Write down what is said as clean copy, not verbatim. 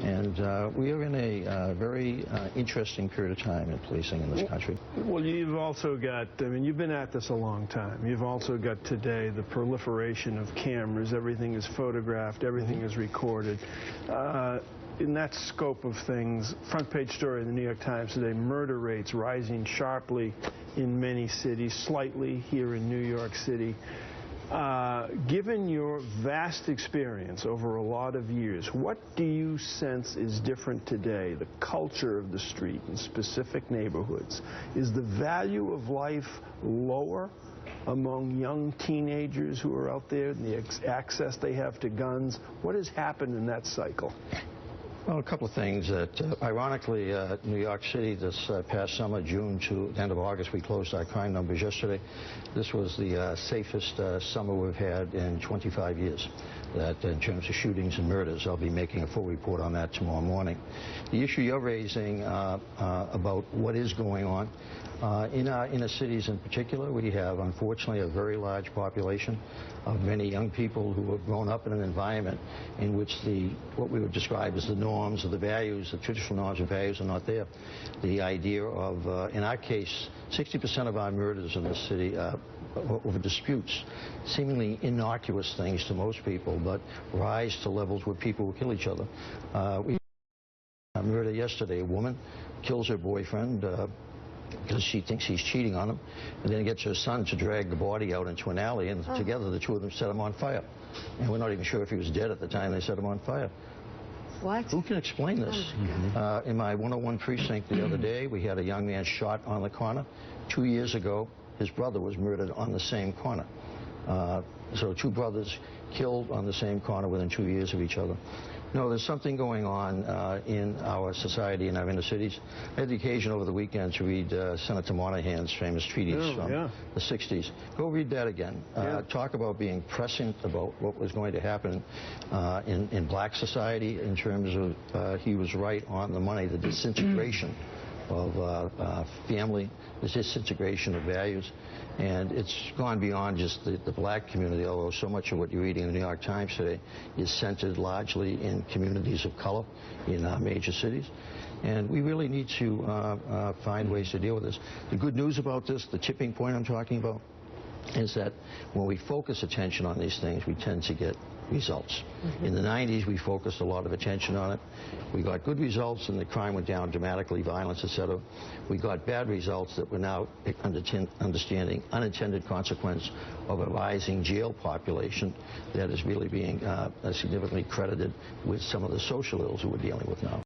And we are in a very interesting period of time in policing in this country. Well, you've also got, I mean, you've been at this a long time. You've also got today the proliferation of cameras. Everything is photographed. Everything is recorded. In that scope of things, front page story in the New York Times today, murder rates rising sharply in many cities, slightly here in New York City. Given your vast experience over a lot of years, what do you sense is different today, the culture of the street in specific neighborhoods? Is the value of life lower among young teenagers who are out there and the access they have to guns? What has happened in that cycle? Well, a couple of things. Ironically, New York City this past summer, June to the end of August, we closed our crime numbers yesterday. This was the safest summer we've had in 25 years. That in terms of shootings and murders, I'll be making a full report on that tomorrow morning. The issue you're raising about what is going on in our inner cities in particular, we have unfortunately a very large population of many young people who have grown up in an environment in which what we would describe as the norms or the values, the traditional norms and values are not there. The idea of, in our case, 60% of our murders in this city over disputes, seemingly innocuous things to most people, but rise to levels where people will kill each other. We had a murder yesterday. A woman kills her boyfriend because she thinks he's cheating on him, and then gets her son to drag the body out into an alley, and together the two of them set him on fire. And we're not even sure if he was dead at the time they set him on fire. What? Who can explain this? In my 101 precinct the other day, we had a young man shot on the corner. 2 years ago, his brother was murdered on the same corner. So two brothers killed on the same corner within 2 years of each other. No, there's something going on in our society, in our inner cities. I had the occasion over the weekend to read Senator Moynihan's famous treatise from the 60s. Go read that again. Talk about being prescient about what was going to happen in black society in terms of, he was right on the money, the disintegration of family, the disintegration of values. And it's gone beyond just the black community, although so much of what you're reading in the New York Times today is centered largely in communities of color in our major cities. And we really need to find ways to deal with this. The good news about this, the tipping point I'm talking about, is that when we focus attention on these things, we tend to get results. In the 90s, we focused a lot of attention on it. We got good results, and the crime went down dramatically, violence, etc. We got bad results that we're now understanding unintended consequence of a rising jail population that is really being significantly credited with some of the social ills that we're dealing with now.